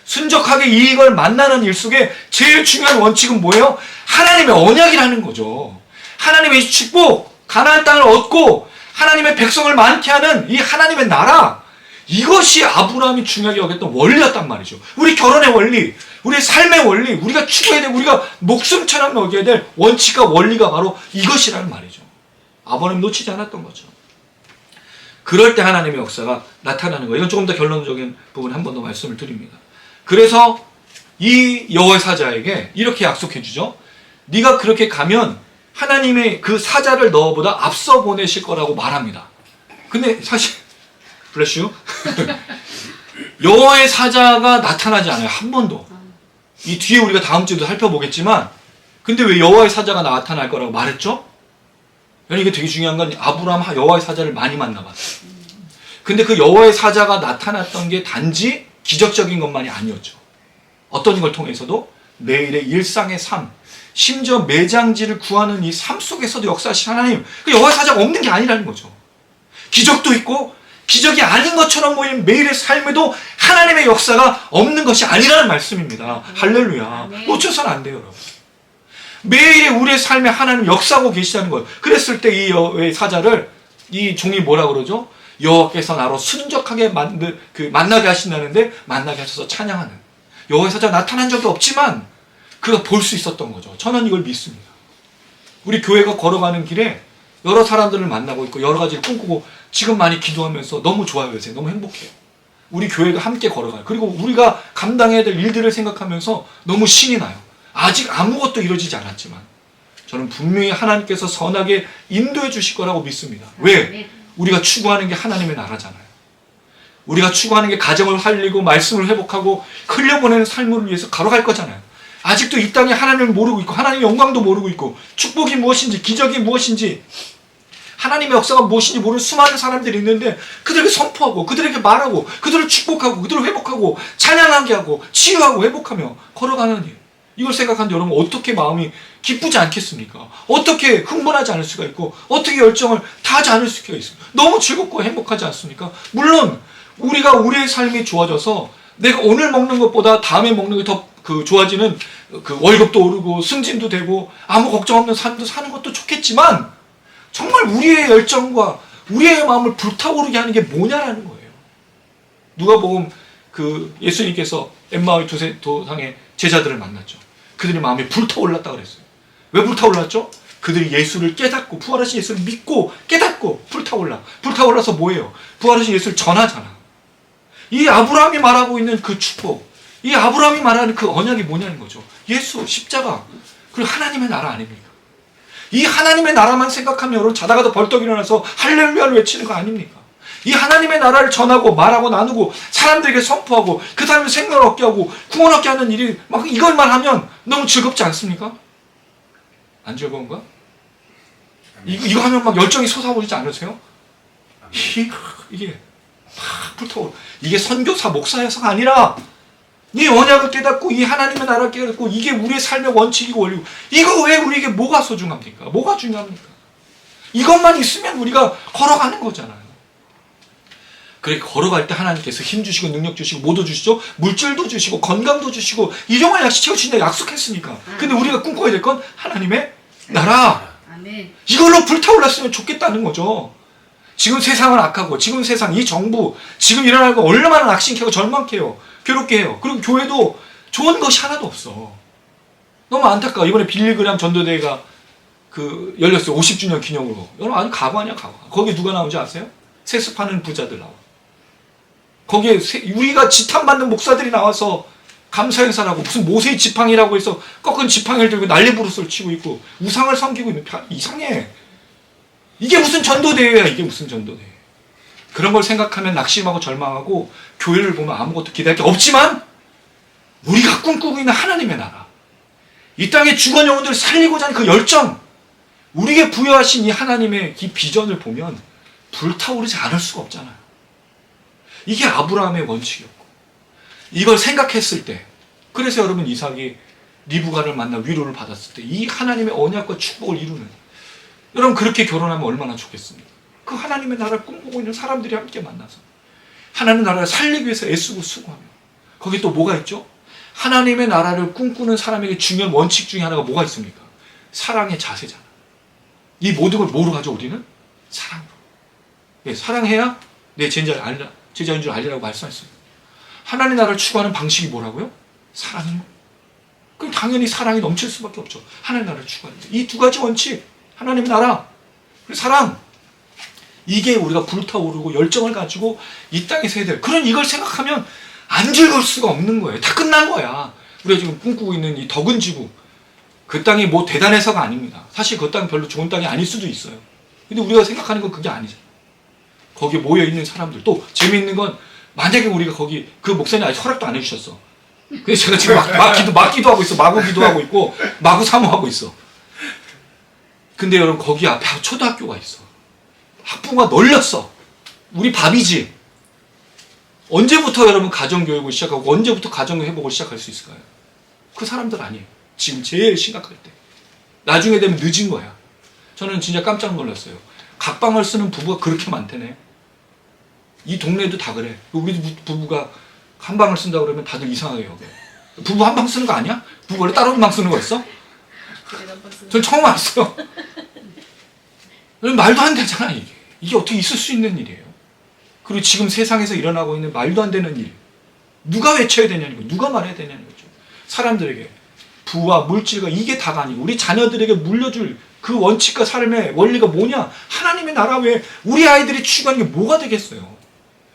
순적하게 이익을 만나는 일 속에 제일 중요한 원칙은 뭐예요? 하나님의 언약이라는 거죠. 하나님의 축복, 가나안 땅을 얻고 하나님의 백성을 많게 하는 이 하나님의 나라, 이것이 아브라함이 중요하게 여겼던 원리였단 말이죠. 우리 결혼의 원리, 우리의 삶의 원리, 우리가 추구해야 되고 우리가 목숨처럼 여겨야 될 원칙과 원리가 바로 이것이라는 말이죠. 아브라함이 놓치지 않았던 거죠. 그럴 때 하나님의 역사가 나타나는 거예요. 이건 조금 더 결론적인 부분 한 번 더 말씀을 드립니다. 그래서 이 여호와의 사자에게 이렇게 약속해 주죠. 네가 그렇게 가면 하나님의 그 사자를 너보다 앞서 보내실 거라고 말합니다. 근데 사실 블레스 여호와의 사자가 나타나지 않아요. 한 번도. 이 뒤에 우리가 다음 주에도 살펴보겠지만 근데 왜 여호와의 사자가 나타날 거라고 말했죠? 이게 되게 중요한 건 아브라함 여호와의 사자를 많이 만나봤어요. 근데 그 여호와의 사자가 나타났던 게 단지 기적적인 것만이 아니었죠. 어떤 걸 통해서도 매일의 일상의 삶, 심지어 매장지를 구하는 이 삶 속에서도 역사하신 하나님, 그 여호와의 사자가 없는 게 아니라는 거죠. 기적도 있고 기적이 아닌 것처럼 보이는 매일의 삶에도 하나님의 역사가 없는 것이 아니라는 말씀입니다. 할렐루야. 놓쳐서는 안 돼요, 여러분. 매일의 우리의 삶에 하나님 역사하고 계시다는 거예요. 그랬을 때 이 여호와의 사자를 이 종이 뭐라 그러죠? 여호와께서 나로 순적하게 만나게 하신다는데 만나게 하셔서 찬양하는 여호와의 사자가 나타난 적이 없지만 그가 볼 수 있었던 거죠. 저는 이걸 믿습니다. 우리 교회가 걸어가는 길에 여러 사람들을 만나고 있고 여러 가지를 꿈꾸고 지금 많이 기도하면서 너무 좋아요. 요새 너무 행복해요. 우리 교회가 함께 걸어가요. 그리고 우리가 감당해야 될 일들을 생각하면서 너무 신이 나요. 아직 아무것도 이루어지지 않았지만 저는 분명히 하나님께서 선하게 인도해 주실 거라고 믿습니다. 왜? 우리가 추구하는 게 하나님의 나라잖아요. 우리가 추구하는 게 가정을 살리고 말씀을 회복하고 흘려보내는 삶을 위해서 걸어갈 거잖아요. 아직도 이 땅에 하나님을 모르고 있고 하나님의 영광도 모르고 있고 축복이 무엇인지 기적이 무엇인지 하나님의 역사가 무엇인지 모르는 수많은 사람들이 있는데 그들에게 선포하고 그들에게 말하고 그들을 축복하고 그들을 회복하고 찬양하게 하고 치유하고 회복하며 걸어가는 일, 이걸 생각하는데 여러분 어떻게 마음이 기쁘지 않겠습니까? 어떻게 흥분하지 않을 수가 있고 어떻게 열정을 다하지 않을 수가 있습니까? 너무 즐겁고 행복하지 않습니까? 물론 우리가 우리의 삶이 좋아져서 내가 오늘 먹는 것보다 다음에 먹는 게 더 좋아지는 그 월급도 오르고 승진도 되고 아무 걱정 없는 삶도 사는 것도 좋겠지만 정말 우리의 열정과 우리의 마음을 불타오르게 하는 게 뭐냐라는 거예요. 누가복음 예수님께서 엠마오의 도상의 제자들을 만났죠. 그들의 마음이 불타올랐다 그랬어요. 왜 불타올랐죠? 그들이 예수를 깨닫고 부활하신 예수를 믿고 깨닫고 불타올라서 뭐예요? 부활하신 예수를 전하잖아. 이 아브라함이 말하고 있는 그 축복, 이 아브라함이 말하는 그 언약이 뭐냐는 거죠. 예수, 십자가, 그리고 하나님의 나라 아닙니까? 이 하나님의 나라만 생각하면 여러분 자다가도 벌떡 일어나서 할렐루야를 외치는 거 아닙니까? 이 하나님의 나라를 전하고 말하고 나누고 사람들에게 선포하고 그 사람의 생명을 얻게 하고 구원 얻게 하는 일이 막 이걸만 하면 너무 즐겁지 않습니까? 안 즐거운가? 이거 하면 막 열정이 솟아오르지 않으세요? 이게 막 불타오르. 이게 선교사 목사여서가 아니라 이 언약을 깨닫고 이 하나님의 나라를 깨닫고 이게 우리의 삶의 원칙이고 원리고 이거 왜 우리에게 뭐가 소중합니까? 뭐가 중요합니까? 이것만 있으면 우리가 걸어가는 거잖아요. 그렇게 걸어갈 때 하나님께서 힘 주시고 능력 주시고 뭐도 주시죠? 물질도 주시고 건강도 주시고 이종을 약시 채우신다 약속했으니까. 근데 우리가 꿈꿔야 될 건 하나님의 나라. 아멘. 이걸로 불타올랐으면 좋겠다는 거죠. 지금 세상은 악하고 지금 세상 이 정부 지금 일어나는 거 얼마나 낙심케 하고 절망케 해요. 괴롭게 해요. 그리고 교회도 좋은 것이 하나도 없어. 너무 안타까워. 이번에 빌리그람 전도대회가 열렸어요. 50주년 기념으로. 여러분 아주 가관이야 가관. 거기에 누가 나오는지 아세요? 세습하는 부자들 나와. 거기에 우리가 지탄받는 목사들이 나와서 감사 행사라고 무슨 모세의 지팡이라고 해서 꺾은 지팡이를 들고 난리부르스를 치고 있고 우상을 섬기고 있는 이상해. 이게 무슨 전도대회야. 이게 무슨 전도대회. 그런 걸 생각하면 낙심하고 절망하고 교회를 보면 아무것도 기대할 게 없지만 우리가 꿈꾸고 있는 하나님의 나라, 이 땅의 죽은 영혼들을 살리고자 하는 그 열정, 우리에게 부여하신 이 하나님의 이 비전을 보면 불타오르지 않을 수가 없잖아요. 이게 아브라함의 원칙이었고 이걸 생각했을 때 그래서 여러분 이삭이 리브가를 만나 위로를 받았을 때 이 하나님의 언약과 축복을 이루는 여러분 그렇게 결혼하면 얼마나 좋겠습니까? 그 하나님의 나라를 꿈꾸고 있는 사람들이 함께 만나서 하나님의 나라를 살리기 위해서 애쓰고 수고하며 거기 또 뭐가 있죠? 하나님의 나라를 꿈꾸는 사람에게 중요한 원칙 중에 하나가 뭐가 있습니까? 사랑의 자세잖아. 이 모든 걸 뭐로 가죠 우리는? 사랑으로. 네, 사랑해야 내 제자인 줄 알리라고 말씀했습니다. 하나님의 나라를 추구하는 방식이 뭐라고요? 사랑이요. 그럼 당연히 사랑이 넘칠 수밖에 없죠. 하나님의 나라를 추구하는 이 두 가지 원칙, 하나님의 나라, 그리고 사랑. 이게 우리가 불타오르고 열정을 가지고 이 땅에서 해야 될 그런 이걸 생각하면 안 즐거울 수가 없는 거예요. 다 끝난 거야. 우리가 지금 꿈꾸고 있는 이 덕은 지구, 그 땅이 뭐 대단해서가 아닙니다. 사실 그 땅이 별로 좋은 땅이 아닐 수도 있어요. 근데 우리가 생각하는 건 그게 아니잖아요. 거기에 모여있는 사람들. 또 재미있는 건 만약에 우리가 거기 그 목사님 아직 허락도 안 해주셨어. 그래서 제가 지금 막기도 하고 있어. 마구 기도하고 있고 마구 사모하고 있어. 근데 여러분 거기 앞에 초등학교가 있어. 학부모가 널렸어. 우리 밥이지. 언제부터 여러분 가정교육을 시작하고 언제부터 가정회복을 시작할 수 있을까요? 그 사람들 아니에요. 지금 제일 심각할 때. 나중에 되면 늦은 거야. 저는 진짜 깜짝 놀랐어요. 각방을 쓰는 부부가 그렇게 많대네. 이 동네도 다 그래. 우리 부부가 한 방을 쓴다 그러면 다들 이상하게 여겨. 부부 한 방 쓰는 거 아니야? 부부 원래 따로 한 방 쓰는 거 있어? 전 처음 알았어요. 말도 안 되잖아 이게. 이게 어떻게 있을 수 있는 일이에요. 그리고 지금 세상에서 일어나고 있는 말도 안 되는 일. 누가 외쳐야 되냐는 거예요. 누가 말해야 되냐는 거죠. 사람들에게 부와 물질과 이게 다가 아니고 우리 자녀들에게 물려줄 그 원칙과 삶의 원리가 뭐냐. 하나님의 나라 외에 우리 아이들이 추구하는 게 뭐가 되겠어요.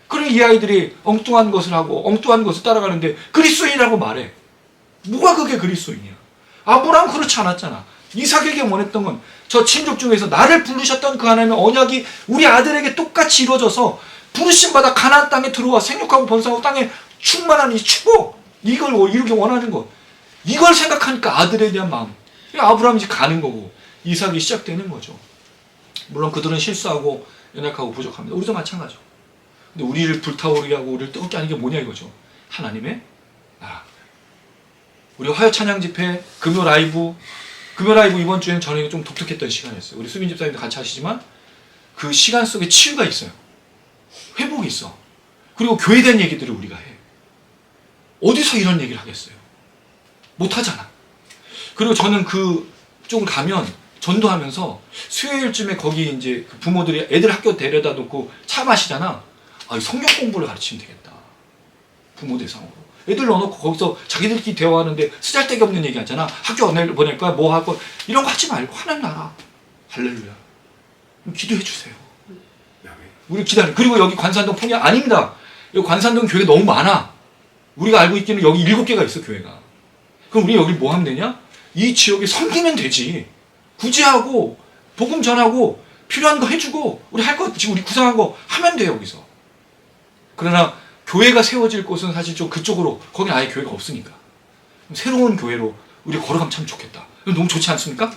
그러니 이 아이들이 엉뚱한 것을 하고 엉뚱한 것을 따라가는데 그리스도인이라고 말해. 뭐가 그게 그리스도인이야. 아브라함 그렇지 않았잖아. 이삭에게 원했던 건 저 친족 중에서 나를 부르셨던 그 하나님의 언약이 우리 아들에게 똑같이 이루어져서 부르심받아 가나안 땅에 들어와 생육하고 번성하고 땅에 충만한 이 축복, 이걸 이루기 원하는 것, 이걸 생각하니까 아들에 대한 마음, 아브라함이 이제 가는 거고 이삭이 시작되는 거죠. 물론 그들은 실수하고 연약하고 부족합니다. 우리도 마찬가지죠. 근데 우리를 불타오르게 하고 우리를 뜨겁게 하는 게 뭐냐 이거죠. 하나님의 나라. 우리 화요 찬양 집회, 금요 라이브 이번 주에는 저녁에 좀 독특했던 시간이었어요. 우리 수빈 집사님도 같이 하시지만 그 시간 속에 치유가 있어요. 회복이 있어. 그리고 교회에 대한 얘기들을 우리가 해. 어디서 이런 얘기를 하겠어요? 못하잖아. 그리고 저는 그 쪽을 가면 전도하면서 수요일쯤에 거기 이제 그 부모들이 애들 학교 데려다 놓고 차 마시잖아. 아, 이 성경 공부를 가르치면 되겠다. 부모 대상으로. 애들 넣어놓고 거기서 자기들끼리 대화하는데 쓰잘데기 없는 얘기 하잖아. 학교 어느 보낼 거야? 뭐 할 거야? 이런 거 하지 말고 하나님 나라. 할렐루야. 기도해 주세요. 우리 기다려. 그리고 여기 관산동 풍야 아닙니다. 여기 관산동 교회 너무 많아. 우리가 알고 있기는 여기 7개가 있어, 교회가. 그럼 우리 여기 뭐 하면 되냐? 이 지역에 섬기면 되지. 구제하고 복음 전하고 필요한 거 해주고 우리 할 거 지금 우리 구상한 거 하면 돼요, 여기서. 그러나 교회가 세워질 곳은 사실 좀 그쪽으로, 거기 아예 교회가 없으니까 새로운 교회로 우리 걸어가면 참 좋겠다. 너무 좋지 않습니까?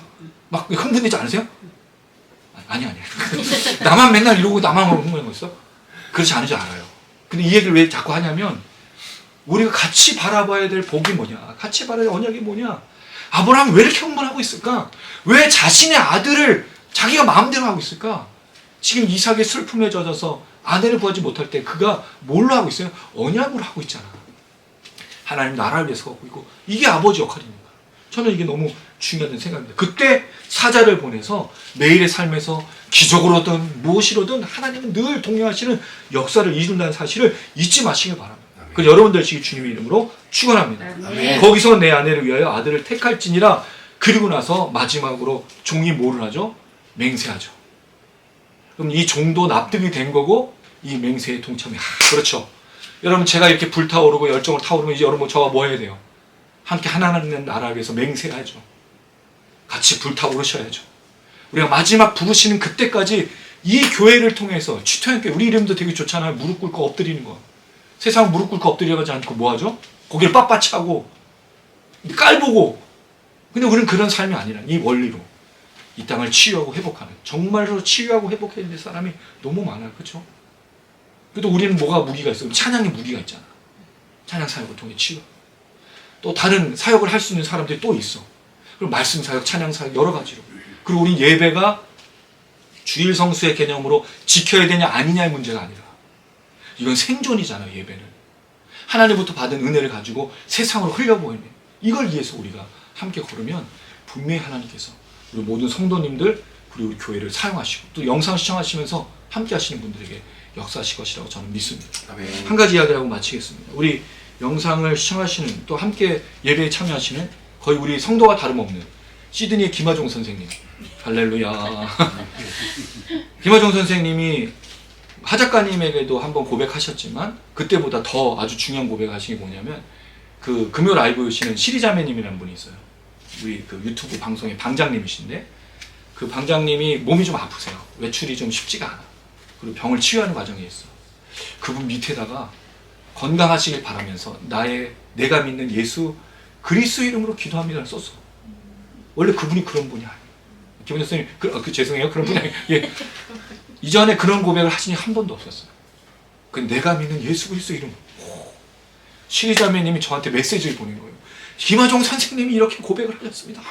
막 흥분되지 않으세요? 아니 나만 맨날 이러고 나만 흥분한 거 있어? 그렇지 않은지 알아요. 근데 이 얘기를 왜 자꾸 하냐면 우리가 같이 바라봐야 될 복이 뭐냐, 같이 바라야 될 언약이 뭐냐. 아브라함이 왜 이렇게 흥분하고 있을까? 왜 자신의 아들을 자기가 마음대로 하고 있을까? 지금 이삭의 슬픔에 젖어서 아내를 구하지 못할 때 그가 뭘로 하고 있어요? 언약으로 하고 있잖아. 하나님 나라를 위해서 하고 있고, 이게 아버지 역할입니다. 저는 이게 너무 중요하다는 생각입니다. 그때 사자를 보내서 매일의 삶에서 기적으로든 무엇이로든 하나님은 늘 동행하시는 역사를 이룬다는 사실을 잊지 마시길 바랍니다. 그래서 여러분들 주님의 이름으로 축원합니다. 아멘. 거기서 내 아내를 위하여 아들을 택할지니라. 그리고 나서 마지막으로 종이 뭐를 하죠? 맹세하죠. 그럼 이 종도 납득이 된 거고 이 맹세에 동참해. 그렇죠. 여러분, 제가 이렇게 불타오르고 열정을 타오르면 이제 여러분 저와 뭐 해야 돼요? 함께 하나님 나라를 위해서 맹세해야죠. 같이 불타오르셔야죠. 우리가 마지막 부르시는 그때까지 이 교회를 통해서, 취토연교회, 우리 이름도 되게 좋잖아요. 무릎 꿇고 엎드리는 거. 세상 무릎 꿇고 엎드려가지 않고 뭐 하죠? 고개를 빳빳이 하고 깔보고. 근데 우리는 그런 삶이 아니라 이 원리로 이 땅을 치유하고 회복하는, 정말로 치유하고 회복해야 될 사람이 너무 많아요. 그렇죠? 그래도 우리는 뭐가 무기가 있어요? 찬양의 무기가 있잖아. 찬양 사역을 통해 치유. 또 다른 사역을 할 수 있는 사람들이 또 있어. 그리고 말씀 사역, 찬양 사역 여러 가지로. 그리고 우리 예배가 주일 성수의 개념으로 지켜야 되냐 아니냐의 문제가 아니라 이건 생존이잖아요. 예배는 하나님부터 받은 은혜를 가지고 세상으로 흘려보이는, 이걸 위해서 우리가 함께 걸으면 분명히 하나님께서 우리 모든 성도님들 그리고 우리 교회를 사용하시고 또 영상 시청하시면서 함께 하시는 분들에게 역사하실 것이라고 저는 믿습니다. 아멘. 한 가지 이야기를 하고 마치겠습니다. 우리 영상을 시청하시는, 또 함께 예배에 참여하시는 거의 우리 성도와 다름없는 시드니의 김하종 선생님, 할렐루야. 김하종 선생님이 하 작가님에게도 한번 고백하셨지만 그때보다 더 아주 중요한 고백하신 게 뭐냐면, 그 금요 라이브 오시는 시리자매님이라는 분이 있어요. 우리 그 유튜브 방송의 방장님이신데, 그 방장님이 몸이 좀 아프세요. 외출이 좀 쉽지가 않아. 그리고 병을 치유하는 과정에 있어. 그분 밑에다가 건강하시길 바라면서 내가 믿는 예수 그리스도 이름으로 기도합니다를 썼어. 원래 그분이 그런 분이 아니에요. 김원재 선생님, 죄송해요. 그런 분이 아니에요. 예. 이전에 그런 고백을 하신 적이 한 번도 없었어요. 그 내가 믿는 예수 그리스도 이름. 시리자매님이 저한테 메시지를 보낸 거예요. 김하종 선생님이 이렇게 고백을 하셨습니다.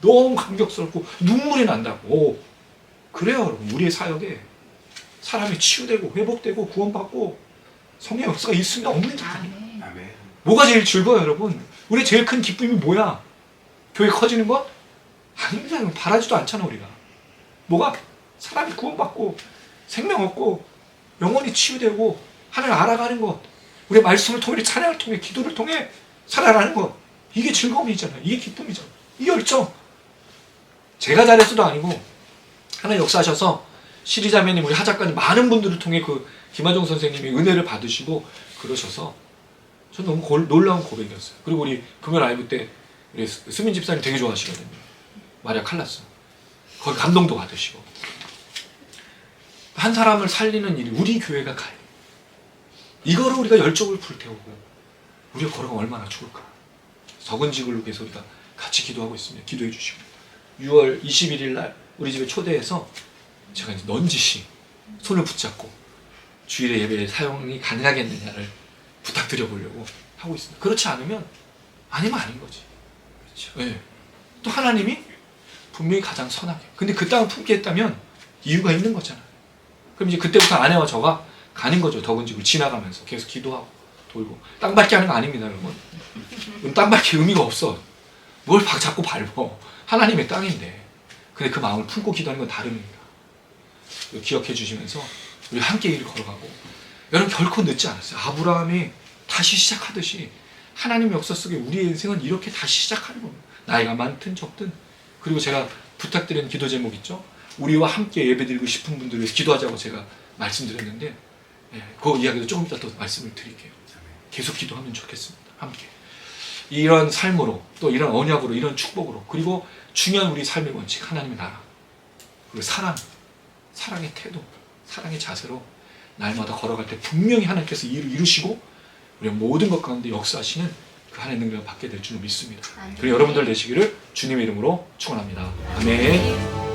너무 감격스럽고 눈물이 난다고. 그래요, 여러분. 우리의 사역에 사람이 치유되고 회복되고 구원받고 성령의 역사가 있습니다. 없는 게 아니에요. 아멘. 뭐가 제일 즐거워요, 여러분? 우리 제일 큰 기쁨이 뭐야? 교회 커지는 것? 아닙니다. 바라지도 않잖아, 우리가. 뭐가? 사람이 구원받고 생명 얻고 영혼이 치유되고 하나님 알아가는 것, 우리의 말씀을 통해, 찬양을 통해, 기도를 통해 살아가는 것, 이게 즐거움이잖아요. 이게 기쁨이잖아요. 이 열정. 제가 잘해서도 아니고 하나님 역사하셔서 시리자매님, 우리 하 작가님, 많은 분들을 통해 그 김하종 선생님이 은혜를 받으시고 그러셔서 전 너무 놀라운 고백이었어요. 그리고 우리 금요 라이브 때 우리 수민 집사님 되게 좋아하시거든요. 마리아 칼라스. 거기 감동도 받으시고. 한 사람을 살리는 일이 우리 교회가 가요. 이거를 우리가 열정을 불태우고 우리가 걸어가면 얼마나 좋을까. 적은지글로 계속 우리가 같이 기도하고 있습니다. 기도해 주시고 6월 21일 날 우리 집에 초대해서 제가 이제 넌지시 손을 붙잡고 주일의 예배에 사용이 가능하겠느냐를 부탁드려 보려고 하고 있습니다. 그렇지 않으면 아니면 아닌 거지. 그렇죠. 네. 또 하나님이 분명히 가장 선하게. 근데 그 땅을 품게 했다면 이유가 있는 거잖아요. 그럼 이제 그때부터 아내와 저가 가는 거죠. 덕은집을 지나가면서 계속 기도하고 돌고. 땅 밟기 하는 거 아닙니다, 여러분. 땅 밟기 의미가 없어. 뭘 자꾸 밟어. 하나님의 땅인데. 근데 그 마음을 품고 기도하는 건 다른 의미야. 기억해 주시면서 우리 함께 이 길을 걸어가고, 여러분 결코 늦지 않았어요. 아브라함이 다시 시작하듯이 하나님의 역사 속에 우리의 인생은 이렇게 다시 시작하는 겁니다. 나이가 많든 적든. 그리고 제가 부탁드리는 기도 제목 있죠? 우리와 함께 예배드리고 싶은 분들을 위해서 기도하자고 제가 말씀드렸는데, 그 이야기도 조금 이따 또 말씀을 드릴게요. 계속 기도하면 좋겠습니다. 함께 이런 삶으로, 또 이런 언약으로, 이런 축복으로, 그리고 중요한 우리 삶의 원칙, 하나님의 나라, 그리고 사랑의 태도, 사랑의 자세로 날마다 걸어갈 때 분명히 하나님께서 일을 이루시고 우리가 모든 것 가운데 역사하시는 그 하나님의 능력을 받게 될 줄 믿습니다. 그리고 여러분들 되시기를 주님의 이름으로 축원합니다. 아멘.